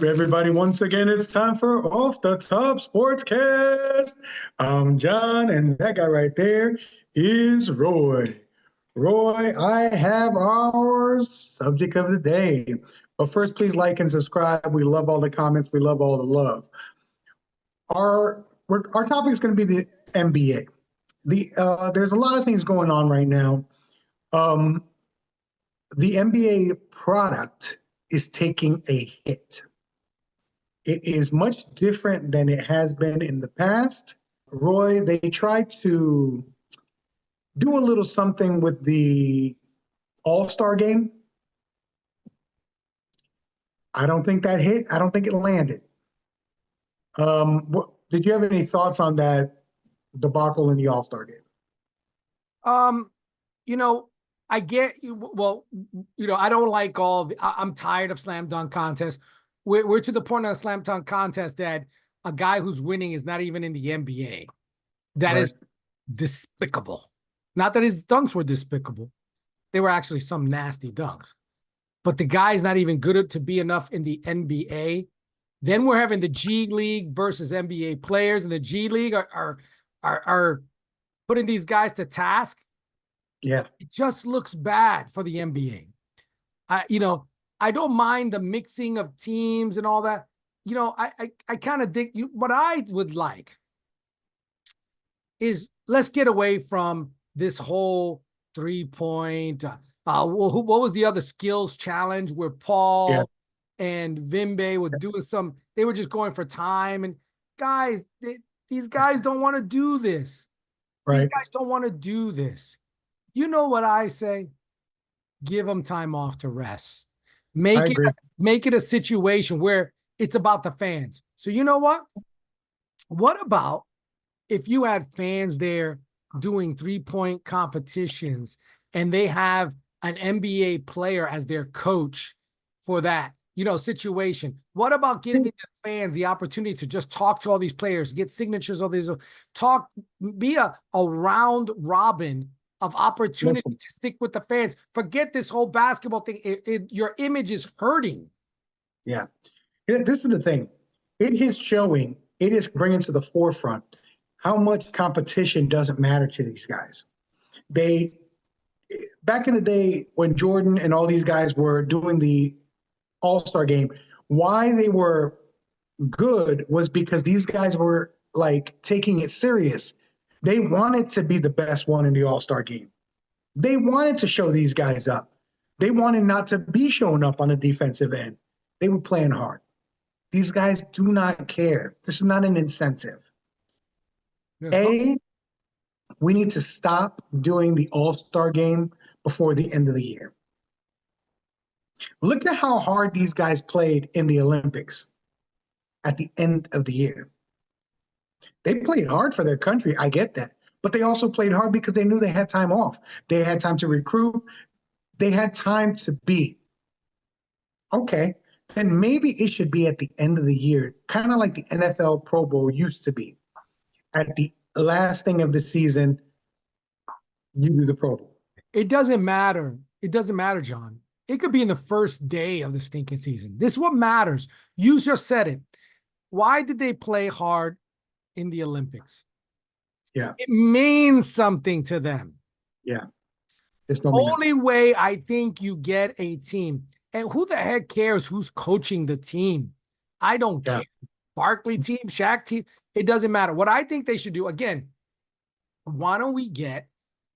everybody, once again, it's time for Off the Top Sportscast. I'm John, and that guy right there is Roy. Roy, I have our subject of the day. But first, please like and subscribe. We love all the comments. We love all the love. Our topic is going to be the NBA. There's a lot of things going on right now. The NBA product is taking a hit. It is much different than it has been in the past. Roy, they tried to do a little something with the All-Star game. I don't think that hit. I don't think it landed. Did you have any thoughts on that debacle in the All-Star game? I get you. Well, I don't like I'm tired of slam dunk contests. We're to the point of a slam dunk contest that a guy who's winning is not even in the NBA. That is despicable. Not that his dunks were despicable. They were actually some nasty dunks. But the guy's not even good to be enough in the NBA. Then we're having the G League versus NBA players, and the G League are putting these guys to task. Yeah. It just looks bad for the NBA. I don't mind the mixing of teams and all that. I kind of think what I would like is let's get away from this whole 3-point. What was the other skills challenge where Paul and Vimbe were doing they were just going for time. And guys, these guys don't want to do this. Right. These guys don't want to do this. You know what I say? Give them time off to rest. Make it a situation where it's about the fans. So you know what? What about if you had fans there doing 3-point competitions and they have an NBA player as their coach for that, situation? What about giving the fans the opportunity to just talk to all these players, get signatures of these, be a round robin of opportunity to stick with the fans? Forget this whole basketball thing. Your image is hurting. Yeah. This is the thing. It is bringing to the forefront how much competition doesn't matter to these guys. Back in the day when Jordan and all these guys were doing the All-Star game, why they were good was because these guys were taking it serious. They wanted to be the best one in the All-Star game. They wanted to show these guys up. They wanted not to be showing up on the defensive end. They were playing hard. These guys do not care. This is not an incentive. We need to stop doing the All-Star game before the end of the year. Look at how hard these guys played in the Olympics at the end of the year. They played hard for their country. I get that. But they also played hard because they knew they had time off. They had time to recruit. They had time to be. Okay, then maybe it should be at the end of the year, kind of like the NFL Pro Bowl used to be. At the last thing of the season, you do the Pro Bowl. It doesn't matter. It doesn't matter, John. It could be in the first day of the stinking season. This is what matters. You just said it. Why did they play hard in the Olympics? Yeah. It means something to them. Yeah. There's no only way I think you get a team. And who the heck cares who's coaching the team? I don't care. Barkley team, Shaq team, it doesn't matter. What I think they should do, again, why don't we get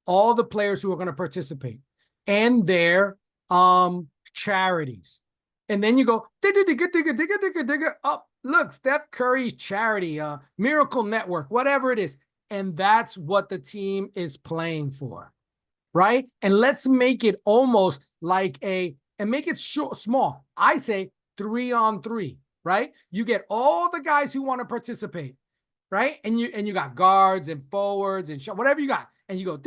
all the players who are going to participate and their charities? And then you go, oh, look, Steph Curry's charity, Miracle Network, whatever it is. And that's what the team is playing for, right? And let's make it almost like and make it small. I say 3-on-3, right? You get all the guys who want to participate, right? And you got guards and forwards and whatever you got. And you go,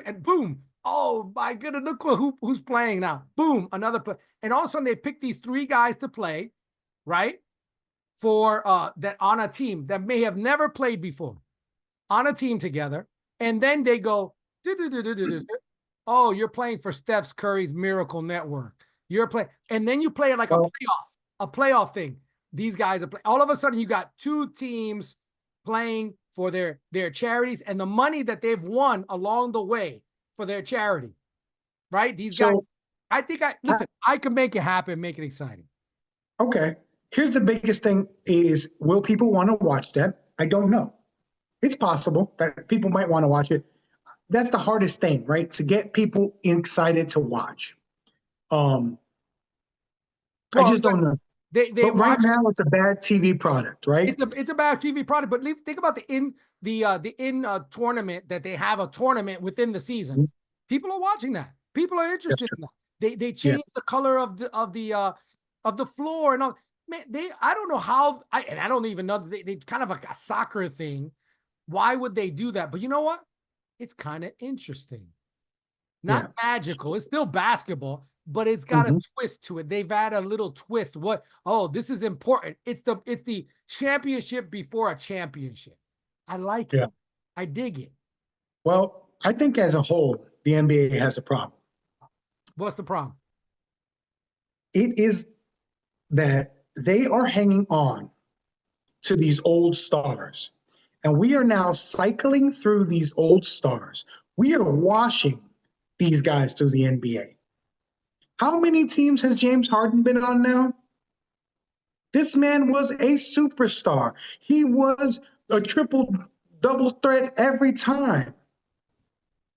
and boom. Oh, my goodness, look who's playing now. Boom, another play. And all of a sudden they pick these 3 guys to play, right? For that on a team that may have never played before. On a team together, and then they go, oh, you're playing for Steph Curry's Miracle Network. You're playing, and then you play it like a playoff. a playoff thing. These guys are all of a sudden you got two teams playing for their charities and the money that they've won along the way for their charity. Right? These guys, I think I can make it happen, make it exciting. Okay. Here's the biggest thing is, will people want to watch that? I don't know. It's possible that people might want to watch it. That's the hardest thing, right? To get people excited to watch. I just don't know. They but right watch now it's a bad TV product, right? It's a bad TV product. But think about the tournament that they have a tournament within the season. Mm-hmm. People are watching that. People are interested in that. They change the color of the floor and all. Man, I don't know how. I don't even know. They kind of like a soccer thing. Why would they do that? But you know what? It's kind of interesting. Not magical. It's still basketball, but it's got a twist to it. They've added a little twist. What? Oh, this is important. It's the championship before a championship. I like it. I dig it. Well, I think as a whole, the NBA has a problem. What's the problem? It is that they are hanging on to these old stars. And we are now cycling through these old stars. We are washing these guys through the NBA. How many teams has James Harden been on now? This man was a superstar. He was a triple-double threat every time.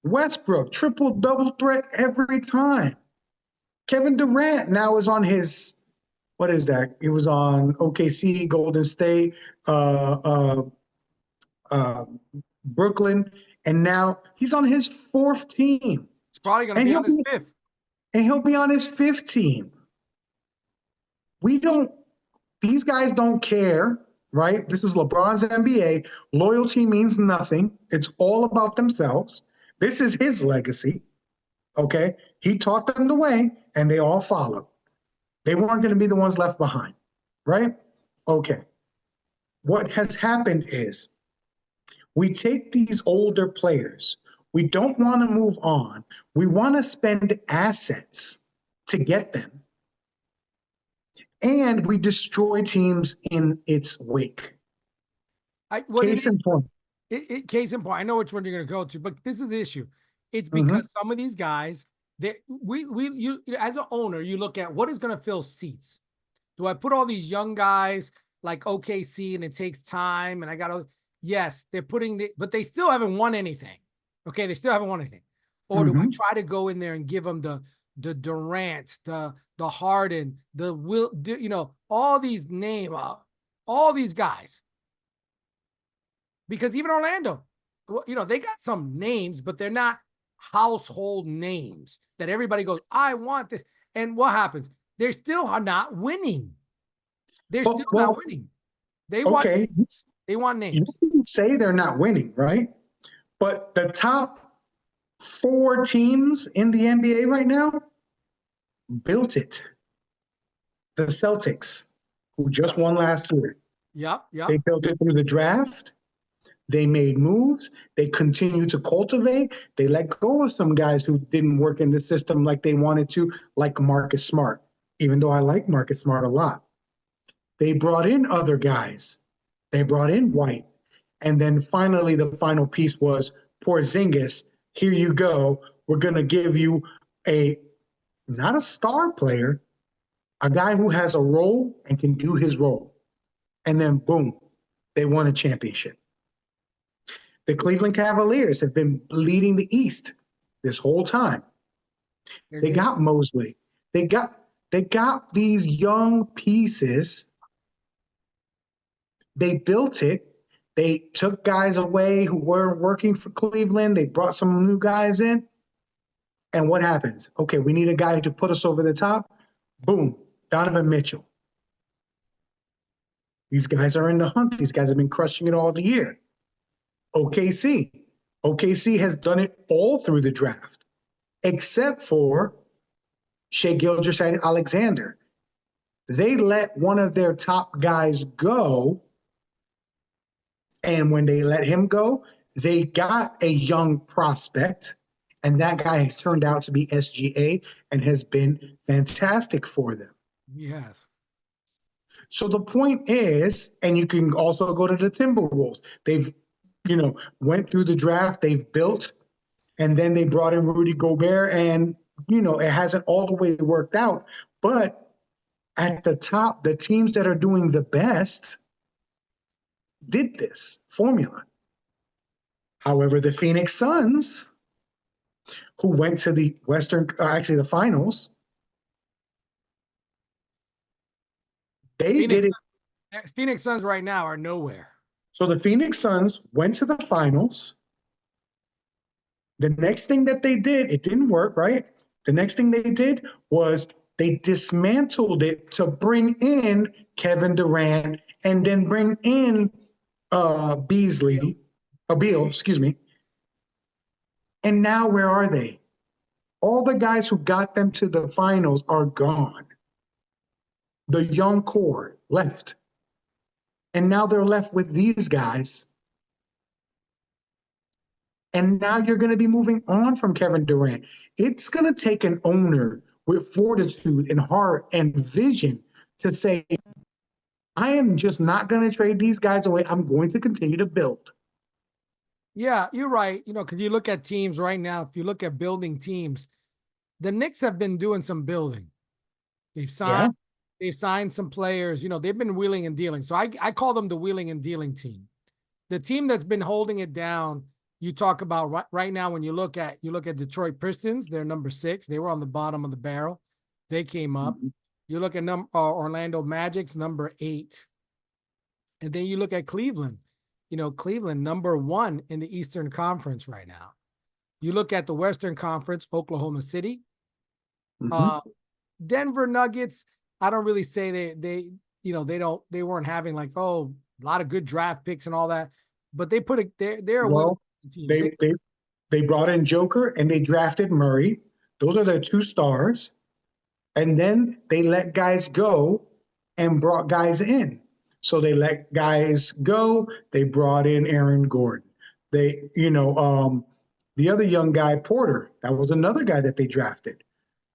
Westbrook, triple-double threat every time. Kevin Durant now is on his, what is that? He was on OKC, Golden State, Brooklyn, and now he's on his fourth team. It's probably going to be on his fifth. And he'll be on his fifth team. These guys don't care, right? This is LeBron's NBA. Loyalty means nothing. It's all about themselves. This is his legacy, okay? He taught them the way, and they all followed. They weren't going to be the ones left behind, right? Okay. What has happened is we take these older players. We don't want to move on. We want to spend assets to get them. And we destroy teams in its wake. Case in point. Case in point. I know which one you're going to go to, but this is the issue. It's because some of these guys, you as an owner, you look at what is going to fill seats. Do I put all these young guys like OKC and it takes time and I got to, yes, they're but they still haven't won anything. Okay, they still haven't won anything. Or do I try to go in there and give them the Durant, the Harden, the Will, all these all these guys? Because even Orlando, they got some names, but they're not household names that everybody goes, I want this. And what happens? They still are not winning. They're still not winning. They want names. They want names. You can say they're not winning, right? But the top 4 teams in the NBA right now built it. The Celtics, who just won last year. Yep. They built it through the draft. They made moves. They continue to cultivate. They let go of some guys who didn't work in the system like they wanted to, like Marcus Smart, even though I like Marcus Smart a lot. They brought in other guys. They brought in White. And then finally, the final piece was Porzingis. Here you go. We're going to give you not a star player, a guy who has a role and can do his role. And then, boom, they won a championship. The Cleveland Cavaliers have been leading the East this whole time. They got Mosley. They got these young pieces. They built it. They took guys away who weren't working for Cleveland. They brought some new guys in. And what happens? Okay, we need a guy to put us over the top. Boom, Donovan Mitchell. These guys are in the hunt. These guys have been crushing it all the year. OKC. OKC has done it all through the draft, except for Shai Gilgeous-Alexander. They let one of their top guys go. And when they let him go, they got a young prospect, and that guy has turned out to be SGA and has been fantastic for them. Yes. So the point is, and you can also go to the Timberwolves. They've, went through the draft, they've built, and then they brought in Rudy Gobert, and it hasn't all the way worked out. But at the top, the teams that are doing the best did this formula. However, the Phoenix Suns, who went to the actually the finals, they Phoenix, did it. Phoenix Suns right now are nowhere. So the Phoenix Suns went to the finals. The next thing that they did, it didn't work, right? The next thing they did was they dismantled it to bring in Kevin Durant and then bring in Beal, excuse me. And now where are they? All the guys who got them to the finals are gone. The young core left. And now they're left with these guys. And now you're going to be moving on from Kevin Durant. It's going to take an owner with fortitude and heart and vision to say, I am just not going to trade these guys away. I'm going to continue to build. Yeah, you're right. Because you look at teams right now, if you look at building teams, the Knicks have been doing some building. They've signed some players. They've been wheeling and dealing. So I call them the wheeling and dealing team. The team that's been holding it down, you talk about right now when you look at Detroit Pistons, they're number 6. They were on the bottom of the barrel. They came up. Mm-hmm. You look at Orlando Magic's number 8. And then you look at Cleveland. Cleveland number 1 in the Eastern Conference right now. You look at the Western Conference, Oklahoma City. Mm-hmm. Denver Nuggets, I don't really say they weren't having like, a lot of good draft picks and all that, but they put they're a team. They brought in Joker and they drafted Murray. Those are their 2 stars. And then they let guys go and brought guys in. So they let guys go. They brought in Aaron Gordon. The other young guy, Porter, that was another guy that they drafted.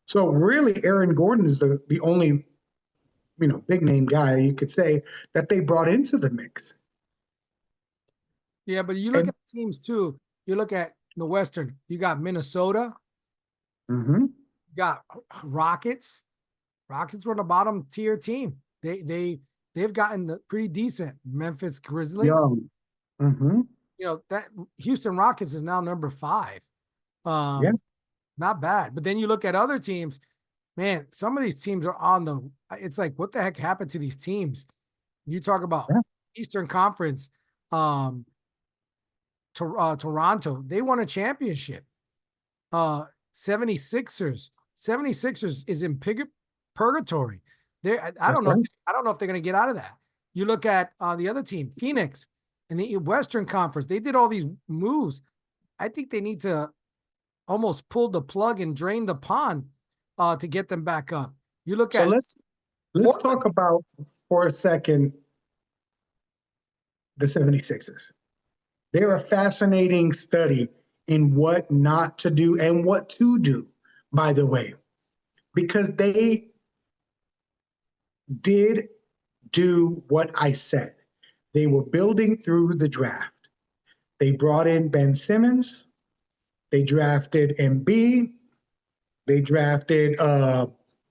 So really, Aaron Gordon is the only, big name guy you could say that they brought into the mix. Yeah, but you look at teams too. You look at the Western. You got Minnesota. Mm-hmm. You got Rockets. Rockets were the bottom tier team. They've gotten pretty decent. Memphis Grizzlies. Mm-hmm. That Houston Rockets is now number 5. Not bad. But then you look at other teams, man, some of these teams are it's like, what the heck happened to these teams? You talk about Eastern Conference, Toronto, they won a championship. 76ers is in purgatory. I don't know if they're going to get out of that. You look at the other team, Phoenix, in the Western Conference. They did all these moves. I think they need to almost pull the plug and drain the pond to get them back up. You look at. Let's talk about for a second the 76ers. They're a fascinating study in what not to do and what to do, by the way, because they did do what I said. They were building through the draft. They brought in Ben Simmons. They drafted Embiid. They drafted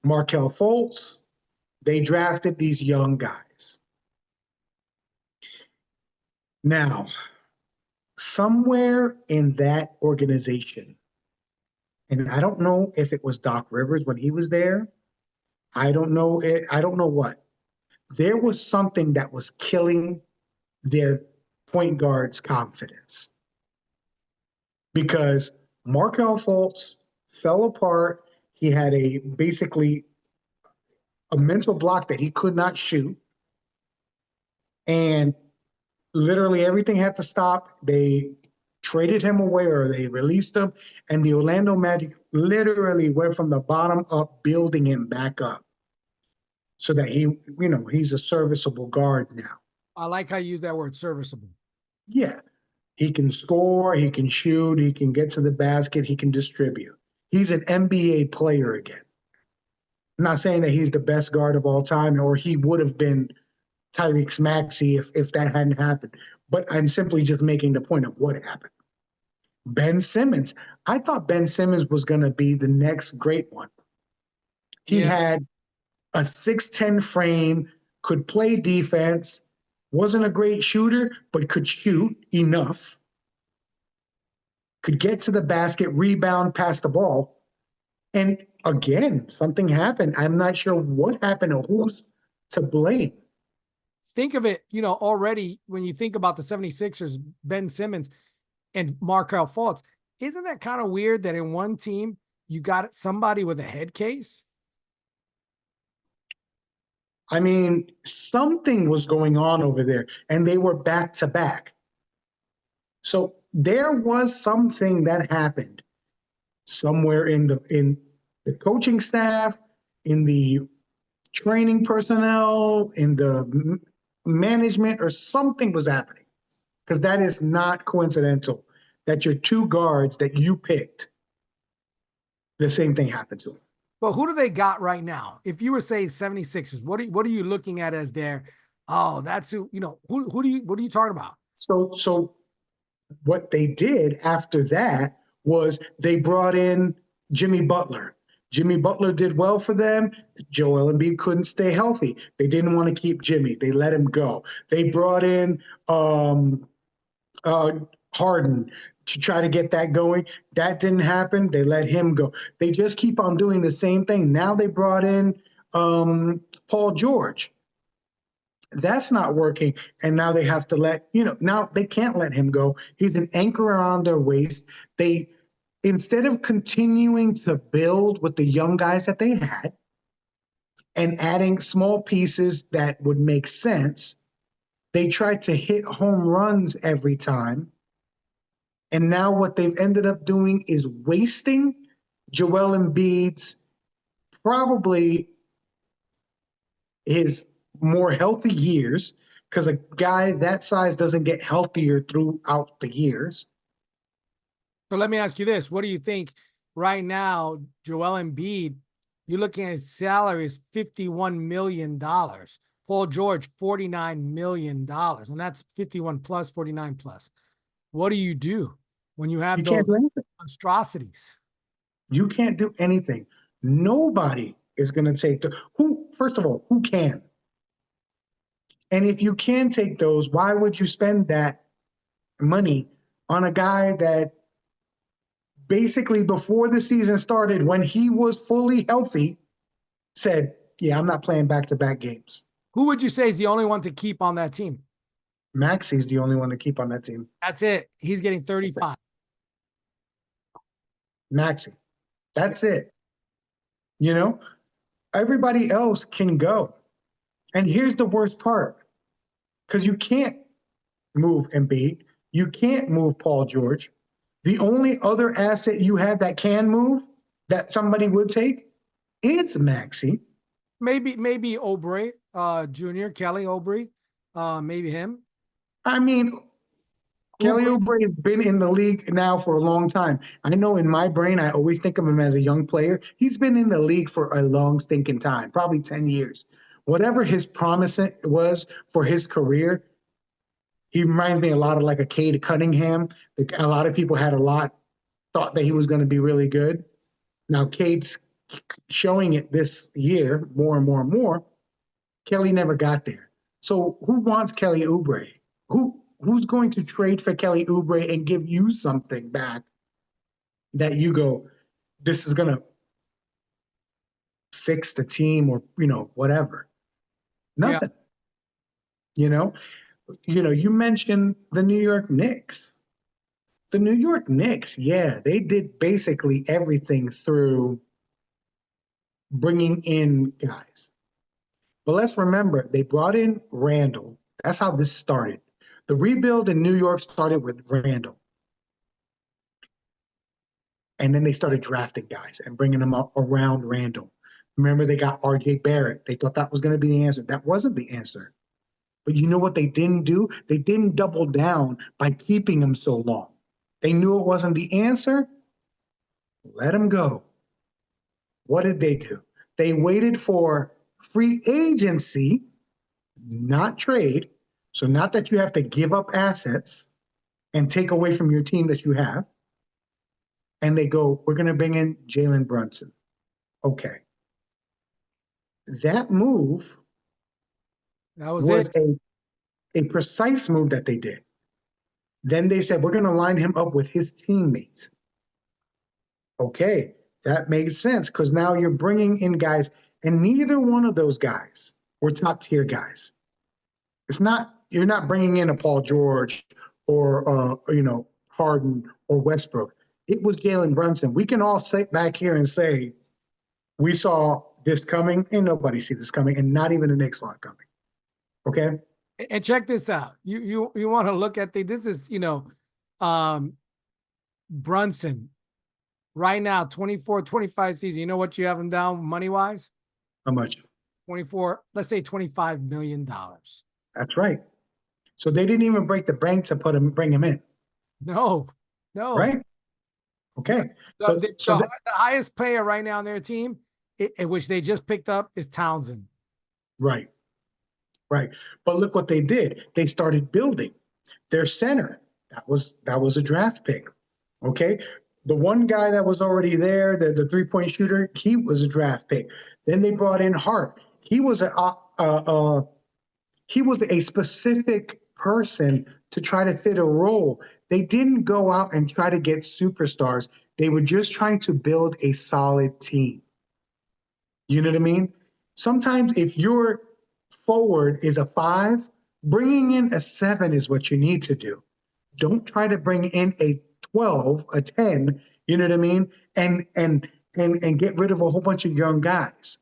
Markelle Fultz. They drafted these young guys. Now, somewhere in that organization, and I don't know if it was Doc Rivers when he was there. I don't know what. There was something that was killing their point guard's confidence. Because Markelle Fultz fell apart. He had basically a mental block that he could not shoot. And literally everything had to stop. They traded him away or they released him. And the Orlando Magic literally went from the bottom up, building him back up so that he's a serviceable guard now. I like how you use that word, serviceable. Yeah. He can score, he can shoot, he can get to the basket, he can distribute. He's an NBA player again. I'm not saying that he's the best guard of all time, or he would have been Tyrese Maxey if that hadn't happened. But I'm simply just making the point of what happened. Ben Simmons. I thought Ben Simmons was going to be the next great one. He Yeah. had a 6'10 frame, could play defense, wasn't a great shooter, but could shoot enough, could get to the basket, rebound, pass the ball. And again, something happened. I'm not sure what happened or who's to blame. Think of it, already when you think about the 76ers, Ben Simmons and Markelle Fultz, isn't that kind of weird that in one team you got somebody with a head case? I mean, something was going on over there, and they were back to back. So there was something that happened somewhere in the coaching staff, in the training personnel, in the management, or something was happening. Because that is not coincidental that your two guards that you picked, the same thing happened to them. But who do they got right now? If you were saying 76ers, what are you looking at as their, oh, that's what are you talking about? So what they did after that was they brought in Jimmy Butler. Jimmy Butler did well for them. Joel Embiid couldn't stay healthy. They didn't want to keep Jimmy. They let him go. They brought in uh, Harden to try to get that going. That didn't happen. They let him go. They just keep on doing the same thing. Now they brought in Paul George. That's not working. And now they have to now they can't let him go. He's an anchor around their waist. They, instead of continuing to build with the young guys that they had and adding small pieces that would make sense, they tried to hit home runs every time. And now what they've ended up doing is wasting Joel Embiid's probably his more healthy years, because a guy that size doesn't get healthier throughout the years. So let me ask you this. What do you think right now, Joel Embiid, you're looking at his salary is $51 million. Paul George, $49 million. And that's 51 plus, 49 plus. What do you do when you have those monstrosities? You can't do anything. Nobody is going to take first of all, who can? And if you can take those, why would you spend that money on a guy that basically before the season started, when he was fully healthy, said, yeah, I'm not playing back-to-back games. Who would you say is the only one to keep on that team? Maxey's the only one to keep on that team. That's it. He's getting 35. Maxey. That's it. Everybody else can go. And here's the worst part. Because you can't move Embiid. You can't move Paul George. The only other asset you have that can move, that somebody would take, is Maxey. Maybe Oubre Jr., Kelly Oubre, maybe him. I mean, Kelly Oubre has been in the league now for a long time. I know in my brain, I always think of him as a young player. He's been in the league for a long stinking time, probably 10 years. Whatever his promise was for his career, he reminds me a lot of like a Cade Cunningham. A lot of people thought that he was going to be really good. Now Cade's showing it this year more and more and more. Kelly never got there. So who wants Kelly Oubre? Who's going to trade for Kelly Oubre and give you something back that you go, this is going to fix the team or, whatever? Nothing. Yeah. You mentioned the New York Knicks. The New York Knicks, yeah, they did basically everything through bringing in guys. But let's remember, they brought in Randall. That's how this started. The rebuild in New York started with Randall. And then they started drafting guys and bringing them up around Randall. Remember, they got RJ Barrett. They thought that was going to be the answer. That wasn't the answer. But you know what they didn't do? They didn't double down by keeping him so long. They knew it wasn't the answer. Let him go. What did they do? They waited for free agency, not trade. So not that you have to give up assets and take away from your team that you have. And they go, we're going to bring in Jalen Brunson. Okay. That move That was it. was a precise move that they did. Then they said, we're going to line him up with his teammates. Okay, that makes sense because now you're bringing in guys, and neither one of those guys were top tier guys. It's not, you're not bringing in a Paul George or, Harden or Westbrook. It was Jalen Brunson. We can all sit back here and say, we saw this coming, and nobody see this coming, and not even the Knicks saw it coming. Okay. And check this out. You want to look at this is, Brunson right now, 24, 25 season. You know what you have him down money wise? How much? 24, let's say $25 million. That's right. So they didn't even break the bank to bring him in. No. Right. Okay. The highest player right now on their team, which they just picked up, is Townsend. Right. But look what they did. They started building their center. That was a draft pick. Okay. The one guy that was already there, the 3-point shooter, he was a draft pick. Then they brought in Hart. He was a specific person to try to fit a role. They didn't go out and try to get superstars. They were just trying to build a solid team. You know what I mean? Sometimes if your forward is a 5, bringing in a 7 is what you need to do. Don't try to bring in a 12, a 10, you know what I mean? And get rid of a whole bunch of young guys.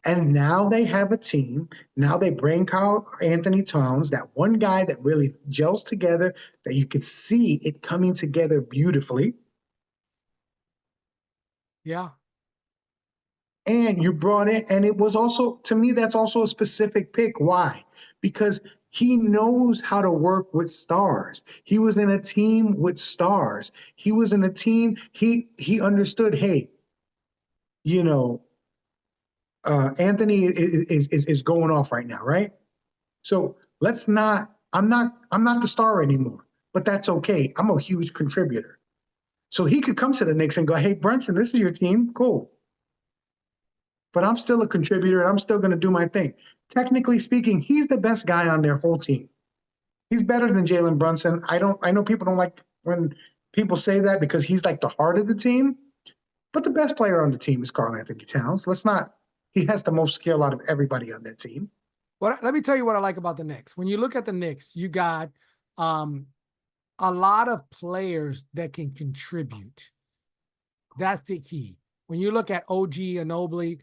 And now they have a team. Now they bring Karl Anthony Towns, that one guy that really gels together, that you could see it coming together beautifully. Yeah. And you brought in, and it was also, to me, that's also a specific pick. Why? Because he knows how to work with stars. He was in a team with stars. He was in a team, he understood, hey, Anthony is going off right now, right? So I'm not the star anymore, but that's okay. I'm a huge contributor. So he could come to the Knicks and go, hey, Brunson, this is your team. Cool. But I'm still a contributor and I'm still going to do my thing. Technically speaking, he's the best guy on their whole team. He's better than Jalen Brunson. I know people don't like when people say that because he's like the heart of the team, but the best player on the team is Karl Anthony Towns. He has the most skill out of everybody on that team. Well, let me tell you what I like about the Knicks. When you look at the Knicks, you got a lot of players that can contribute. That's the key. When you look at OG Anunoby,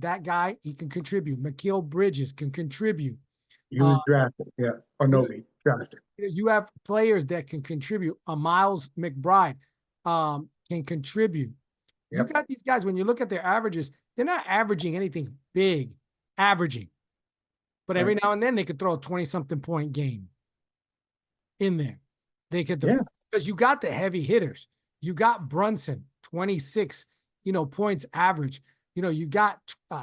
that guy, he can contribute. Mikal Bridges can contribute. He was drafted, yeah. Anunoby, drafted. You have players that can contribute. Miles McBride can contribute. Yep. You got these guys, when you look at their averages, they're not averaging anything big, averaging. But every now and then they could throw a 20-something point game in there. They could, because you got the heavy hitters. You got Brunson, 26, points average. You got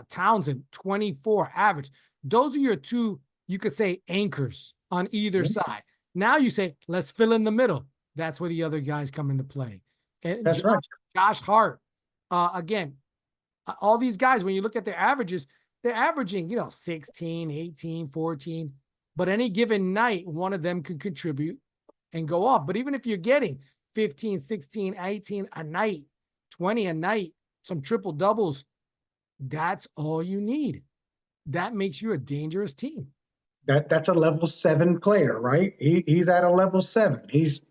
Townsend, 24 average. Those are your two, you could say, anchors on either side. Now you say, let's fill in the middle. That's where the other guys come into play. And that's right. Josh Hart, again, all these guys, when you look at their averages, they're averaging, 16, 18, 14. But any given night, one of them could contribute and go off. But even if you're getting 15, 16, 18 a night, 20 a night, some triple doubles, that's all you need. That makes you a dangerous team. That's a level 7 player, right? He's at a level 7. He's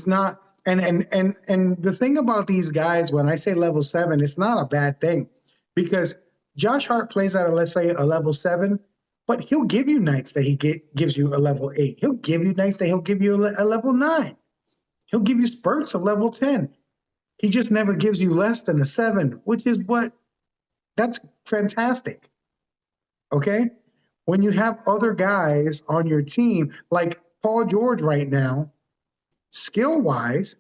not, and the thing about these guys, when I say level 7, it's not a bad thing, because Josh Hart plays at let's say a level 7, but he'll give you nights that he gives you a level 8. He'll give you nights that he'll give you a level 9. He'll give you spurts of level 10. He just never gives you less than a 7, which is that's fantastic. Okay? When you have other guys on your team, like Paul George right now, skill-wise,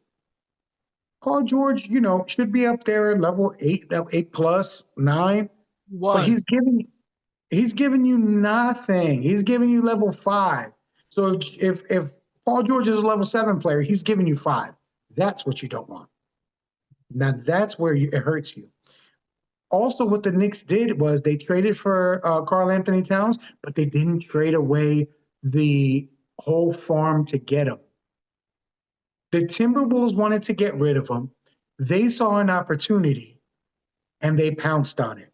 Paul George, should be up there level 8 plus 9, but Was. he's giving you nothing. He's giving you level 5. So if Paul George is a level 7 player, he's giving you 5. That's what you don't want. Now that's where it hurts you. Also, what the Knicks did was they traded for Karl Anthony Towns, but they didn't trade away the whole farm to get him. The Timberwolves wanted to get rid of him. They saw an opportunity and they pounced on it.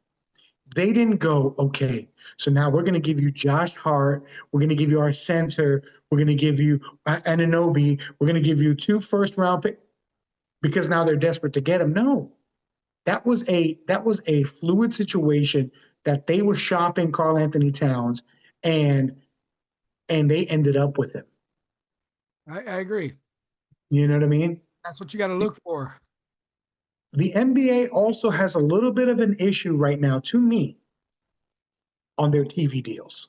They didn't go, okay, so now we're going to give you Josh Hart. We're going to give you our center. We're going to give you Anunoby. We're going to give you 2 first-round picks because now they're desperate to get him. No, that was a fluid situation that they were shopping Karl Anthony Towns, and they ended up with him. I agree. You know what I mean? That's what you got to look for. The NBA also has a little bit of an issue right now, to me, on their TV deals.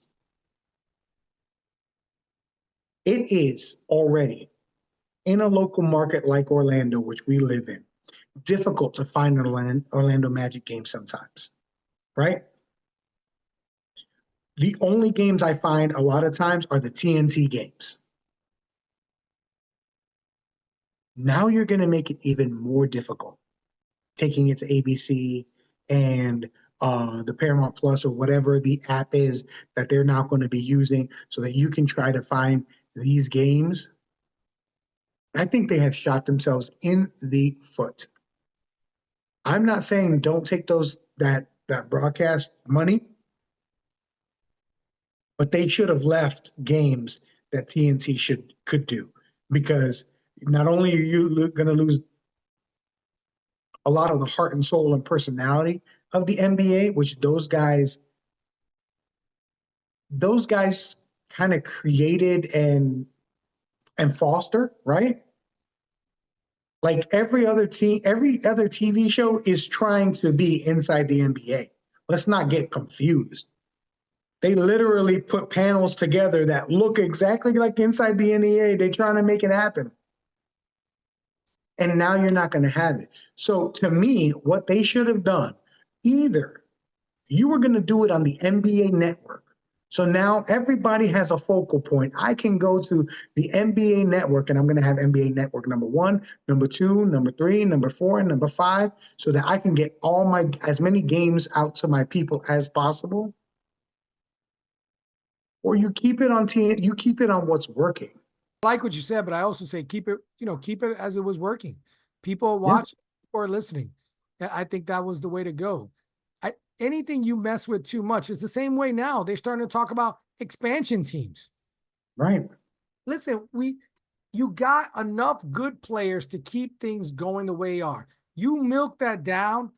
It is already, in a local market like Orlando, which we live in, difficult to find an Orlando Magic game sometimes, right? The only games I find a lot of times are the TNT games. Now you're going to make it even more difficult, taking it to ABC and the Paramount Plus or whatever the app is that they're now going to be using so that you can try to find these games. I think they have shot themselves in the foot. I'm not saying don't take that broadcast money, but they should have left games that TNT could do, because not only are you going to lose a lot of the heart and soul and personality of the NBA, which those guys kind of created and foster, right? Like every other TV show is trying to be inside the NBA. Let's not get confused. They literally put panels together that look exactly like inside the NBA. They're trying to make it happen. And now you're not going to have it. So to me, what they should have done, either you were going to do it on the NBA network. So now everybody has a focal point. I can go to the NBA network and I'm going to have NBA network number 1, number 2, number 3, number 4, and number 5, so that I can get as many games out to my people as possible. Or you keep it on you keep it on what's working. I like what you said, but I also say keep it as it was working. People watch or listening. I think that was the way to go. Anything you mess with too much is the same way now. They're starting to talk about expansion teams. Right. Listen, you got enough good players to keep things going the way they are. You milk that down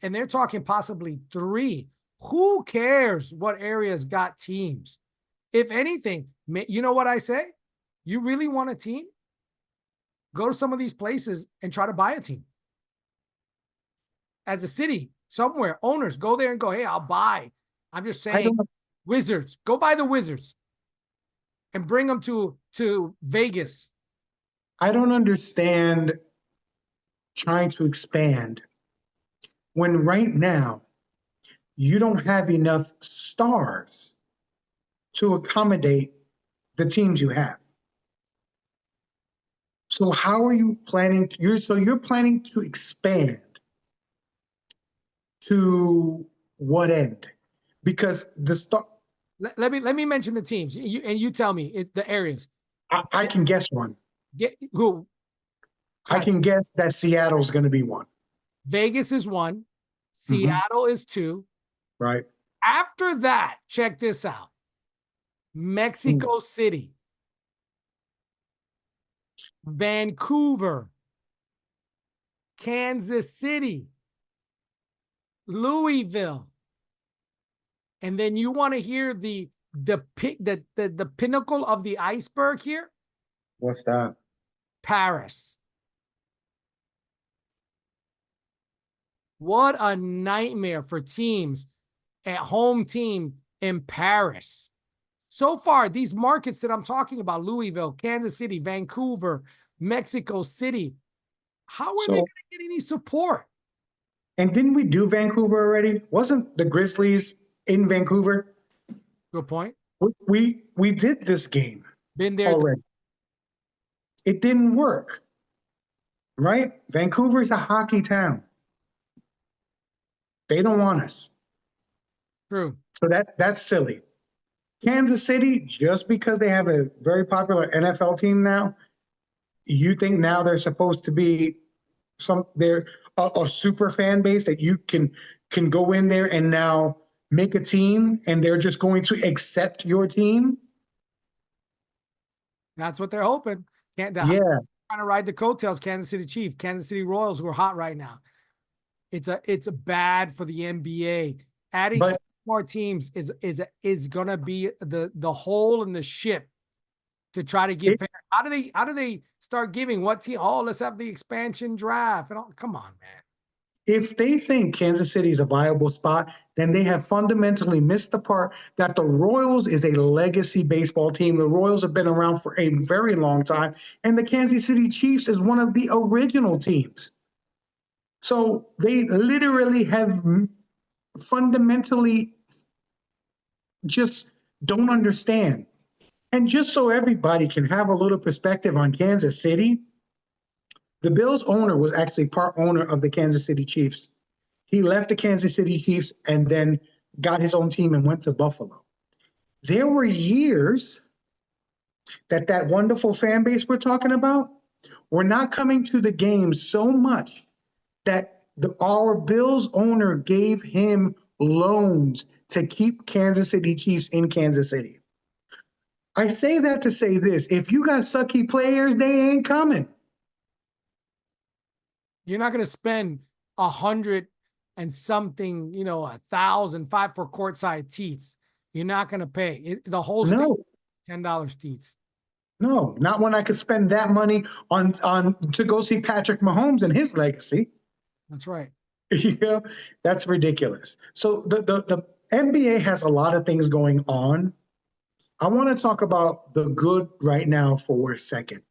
and they're talking possibly 3. Who cares what areas got teams? If anything, you know what I say? You really want a team? Go to some of these places and try to buy a team. As a city, somewhere, owners, go there and go, hey, I'll buy. I'm just saying, Wizards, go buy the Wizards and bring them to Vegas. I don't understand trying to expand when right now you don't have enough stars to accommodate the teams you have. So how are you planning? You're planning to expand to what end? Because the star. Let me mention the teams. You tell me the areas. I can guess one. Who? I can guess that Seattle's going to be one. Vegas is 1. Seattle is 2. Right. After that, check this out. Mexico City, Vancouver, Kansas City, Louisville. And then you want to hear the pinnacle of the iceberg here? What's that? Paris. What a nightmare for teams at home team in Paris. So far, these markets that I'm talking about, Louisville, Kansas City, Vancouver, Mexico City, How are they going So, to get any support? and didn't we do Vancouver already? Wasn't the Grizzlies in Vancouver? Good point. We did this game Been there. already. It didn't work, right? Vancouver's a hockey town. They don't want us. True. So that's silly. Kansas City, just because they have a very popular NFL team now, you think now they're supposed to be they're a super fan base that you can go in there and now make a team and they're just going to accept your team? That's what they're hoping. Can't Yeah. trying to ride the coattails, Kansas City Chiefs, Kansas City Royals, who are hot right now. It's a bad for the NBA. Adding But more teams is gonna be the hole in the ship to try to get. How do they start giving what team? Oh, let's have the expansion draft and all. Come on, man. if they think Kansas City is a viable spot, then they have fundamentally missed the part that the Royals is a legacy baseball team. The Royals have been around for a very long time, and the Kansas City Chiefs is one of the original teams. So they literally have fundamentally just don't understand. And just so everybody can have a little perspective on Kansas City, the Bills owner was actually part owner of the Kansas City Chiefs. He left the Kansas City Chiefs and then got his own team and went to Buffalo. There were years that wonderful fan base we're talking about were not coming to the game so much that our Bills owner gave him loans to keep Kansas City Chiefs in Kansas City. I say that to say this: if you got sucky players, they ain't coming. You're not going to spend 100 and something, 1,005 for courtside seats. You're not going to pay the whole No. $10 seats. No, not when I could spend that money on to go see Patrick Mahomes and his legacy. That's right. That's ridiculous. So the NBA has a lot of things going on. I want to talk about the good right now for a second.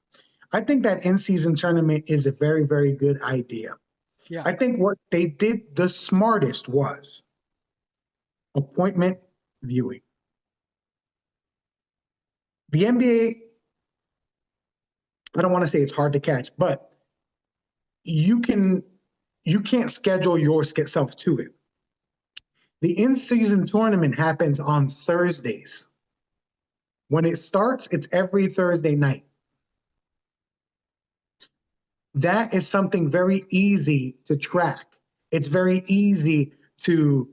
I think that in-season tournament is a very, very good idea. Yeah. I think what they did the smartest was appointment viewing. The NBA, I don't want to say it's hard to catch, but you can't schedule yourself to it. The in-season tournament happens on Thursdays. When it starts, it's every Thursday night. That is something very easy to track. It's very easy to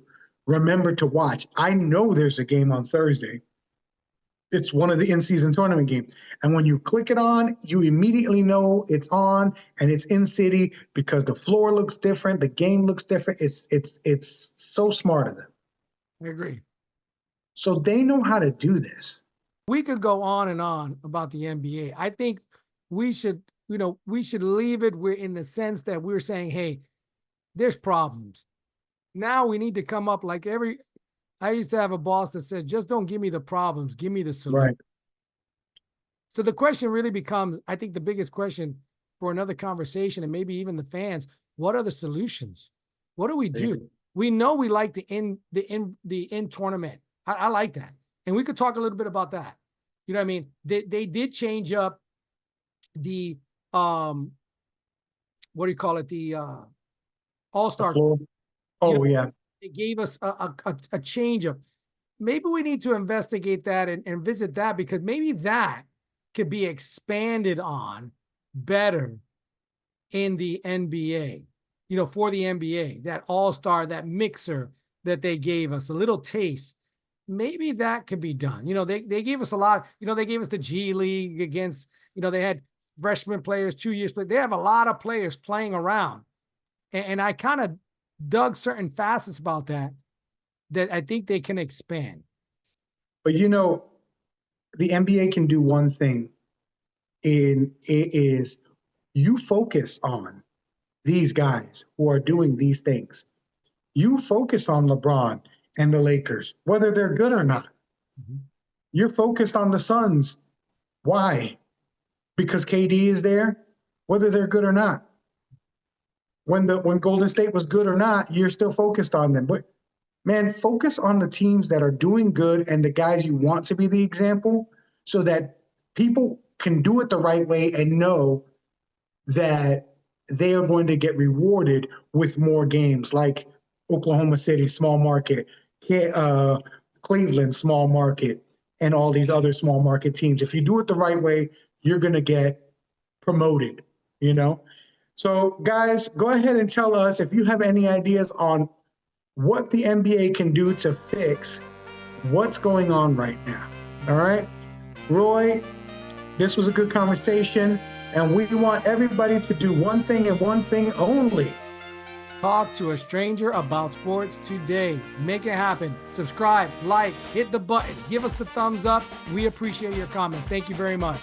remember to watch. I know there's a game on Thursday. It's one of the in-season tournament games. And when you click it on, you immediately know it's on and it's in city because the floor looks different, the game looks different. It's so smart of them. I agree. So they know how to do this. We could go on and on about the NBA. I think we should, we should leave it. We're in the sense that we're saying, hey, there's problems. Now we need to come up like I used to have a boss that said, just don't give me the problems, give me the solution. Right. So the question really becomes, I think the biggest question for another conversation and maybe even the fans, what are the solutions? What do we do? We know we like the in tournament. I like that. And we could talk a little bit about that. You know what I mean? They did change up the what do you call it? The All-Star. Oh, yeah. It gave us a change up. Maybe we need to investigate that and visit that, because maybe that could be expanded on better in the NBA, for the NBA, that all-star, that mixer that they gave us, a little taste. Maybe that could be done. They gave us a lot. They gave us the G League against, they had freshman players, 2 years, but they have a lot of players playing around. And I kind of dug certain facets about that I think they can expand. But the NBA can do one thing, and it is you focus on these guys who are doing these things. You focus on LeBron and the Lakers, whether they're good or not. Mm-hmm. You're focused on the Suns. Why? Because KD is there, whether they're good or not. when Golden State was good or not, you're still focused on them. But man, focus on the teams that are doing good and the guys you want to be the example, so that people can do it the right way and know that they are going to get rewarded with more games, like Oklahoma City, small market, Cleveland, small market, and all these other small market teams. If you do it the right way, you're going to get promoted, you know? So, guys, go ahead and tell us if you have any ideas on what the NBA can do to fix what's going on right now. All right. Roy, this was a good conversation, and we want everybody to do one thing and one thing only. Talk to a stranger about sports today. Make it happen. Subscribe, like, hit the button, give us the thumbs up. We appreciate your comments. Thank you very much.